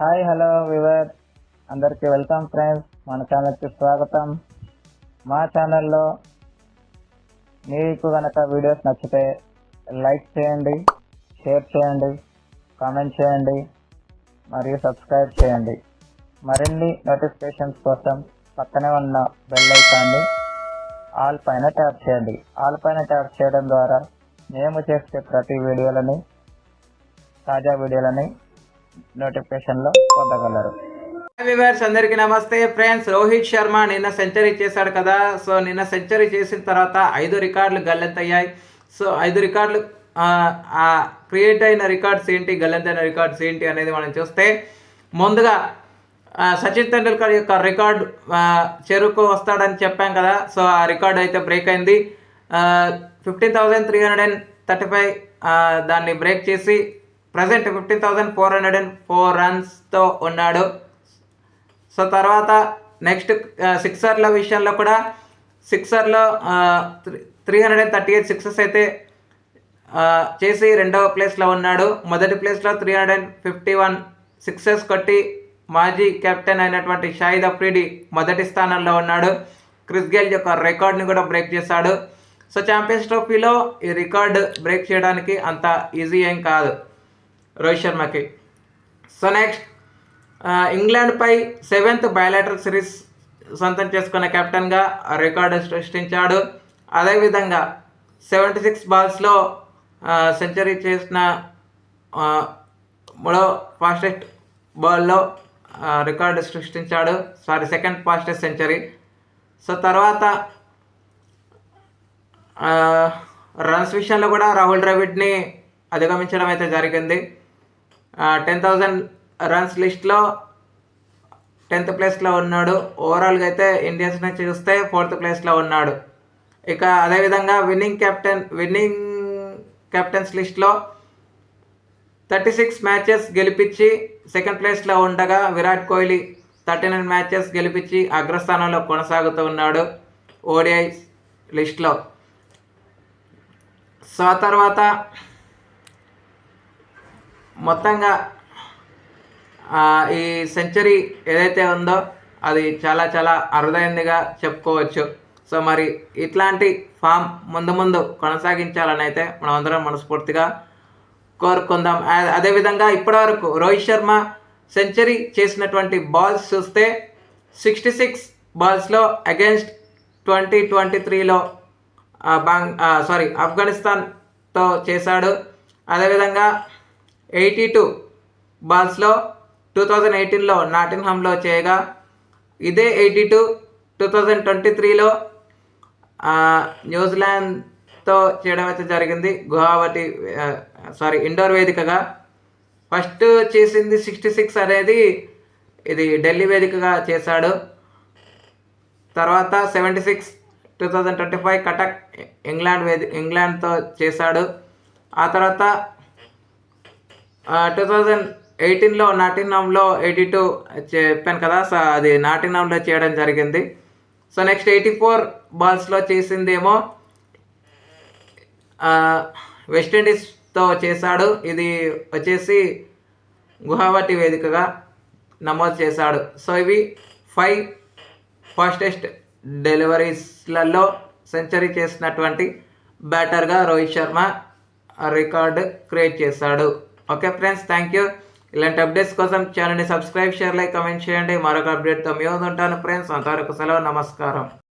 Hi hello we were అందరికీ welcome friends. మన ఛానల్కి స్వాగతం. మా ఛానల్లో మీకు కనుక వీడియోస్ నచ్చితే లైక్ చేయండి, షేర్ చేయండి, కామెంట్ చేయండి మరియు సబ్స్క్రైబ్ చేయండి. మరిన్ని నోటిఫికేషన్స్ కోసం పక్కనే ఉన్న బెల్ ఐకాన్ని ఆల్ పైన ట్యాప్ చేయండి. ఆల్ పైన ట్యాప్ చేయడం ద్వారా మేము చేసే ప్రతి వీడియోలని, తాజా వీడియోలని నోటిఫికేషన్లో పొందగలరు. వ్యూవర్స్ అందరికీ నమస్తే ఫ్రెండ్స్. రోహిత్ శర్మ నిన్న సెంచరీ చేశాడు కదా. సో నిన్న సెంచరీ చేసిన తర్వాత 5 రికార్డులు గల్లంతయ్యాయి. సో 5 రికార్డులు క్రియేట్ అయిన రికార్డ్స్ ఏంటి, గల్లంతైన రికార్డ్స్ ఏంటి అనేది మనం చూస్తే, ముందుగా సచిన్ తెండూల్కర్ యొక్క రికార్డు చెరుకు వస్తాడని చెప్పాం కదా. సో ఆ రికార్డు అయితే బ్రేక్ అయింది. 15,335 దాన్ని బ్రేక్ చేసి ప్రజెంట్ 15,404 రన్స్తో ఉన్నాడు. సో తర్వాత నెక్స్ట్ సిక్సర్ల విషయంలో కూడా సిక్సర్లో 338 సిక్సెస్ అయితే చేసి రెండవ ప్లేస్లో ఉన్నాడు. మొదటి ప్లేస్లో 351 సిక్సెస్ కొట్టి మాజీ కెప్టెన్ అయినటువంటి షాహిద్ అఫ్రిడి మొదటి స్థానంలో ఉన్నాడు. క్రిస్ గేల్ యొక్క రికార్డ్ని కూడా బ్రేక్ చేశాడు. సో ఛాంపియన్స్ ట్రోఫీలో ఈ రికార్డు బ్రేక్ చేయడానికి అంత ఈజీ ఏం కాదు రోహిత్ శర్మకి. సో నెక్స్ట్ ఇంగ్లాండ్పై 7th బయలాటరల్ సిరీస్ సొంతం చేసుకున్న కెప్టెన్గా రికార్డు సృష్టించాడు. అదేవిధంగా 76 బాల్స్లో సెంచరీ చేసిన మూడో ఫాస్టెస్ట్ బాల్లో రికార్డు సృష్టించాడు. Second fastest century. సో తర్వాత రన్స్ విషయంలో కూడా రాహుల్ ద్రవిడ్ని అధిగమించడం అయితే జరిగింది. 10,000 రన్స్ లిస్ట్లో 10th ప్లేస్లో ఉన్నాడు. ఓవరాల్గా అయితే ఇండియన్స్ నుంచి చూస్తే 4th ప్లేస్లో ఉన్నాడు. ఇక అదేవిధంగా విన్నింగ్ కెప్టెన్స్ లిస్ట్లో 36 మ్యాచెస్ గెలిపించి సెకండ్ ప్లేస్లో ఉండగా, విరాట్ కోహ్లీ 39 మ్యాచెస్ గెలిపించి అగ్రస్థానంలో కొనసాగుతూ ఉన్నాడు ఓడిఐ లిస్ట్లో. సో ఆ తర్వాత మొత్తంగా ఈ సెంచరీ ఏదైతే ఉందో అది చాలా చాలా అరుదైందిగా చెప్పుకోవచ్చు. సో మరి ఇట్లాంటి ఫామ్ ముందు కొనసాగించాలని అయితే మనం అందరం మనస్ఫూర్తిగా కోరుకుందాం. అదేవిధంగా ఇప్పటివరకు రోహిత్ శర్మ సెంచరీ చేసినటువంటి బాల్స్ చూస్తే 66 బాల్స్లో అగెన్స్ట్ 2023లో ఆఫ్ఘనిస్తాన్తో చేశాడు. అదేవిధంగా 82 బాల్స్లో 2018లో నాటింగ్హామ్లో చేయగా, ఇదే 82 2023లో న్యూజిలాండ్తో చేయడం అయితే జరిగింది. ఇండోర్ వేదికగా. ఫస్ట్ చేసింది 66 అనేది ఇది ఢిల్లీ వేదికగా చేశాడు. తర్వాత 76 2025 కటక్ ఇంగ్లాండ్తో చేశాడు. ఆ తర్వాత 2018లో నాటింగ్హామ్లో 82 చెప్పాను కదా. సో అది నాటింగ్హామ్లో చేయడం జరిగింది. సో నెక్స్ట్ 84 బాల్స్లో చేసిందేమో వెస్టిండీస్తో చేశాడు. ఇది వచ్చేసి గువాహటి వేదికగా నమోదు చేశాడు. సో ఇవి 5 ఫాస్టెస్ట్ డెలివరీస్లలో సెంచరీ చేసినటువంటి బ్యాటర్గా రోహిత్ శర్మ రికార్డు క్రియేట్ చేశాడు. Okay friends, thank you. ఇలాంటి అప్డేట్స్ కోసం ఛానల్ని సబ్స్క్రైబ్, షేర్, లైక్, కామెంట్ చేయండి. మరొక అప్డేట్తో మీ ముందు ఉంటాను ఫ్రెండ్స్. అంతవరకు సెలవు, నమస్కారం.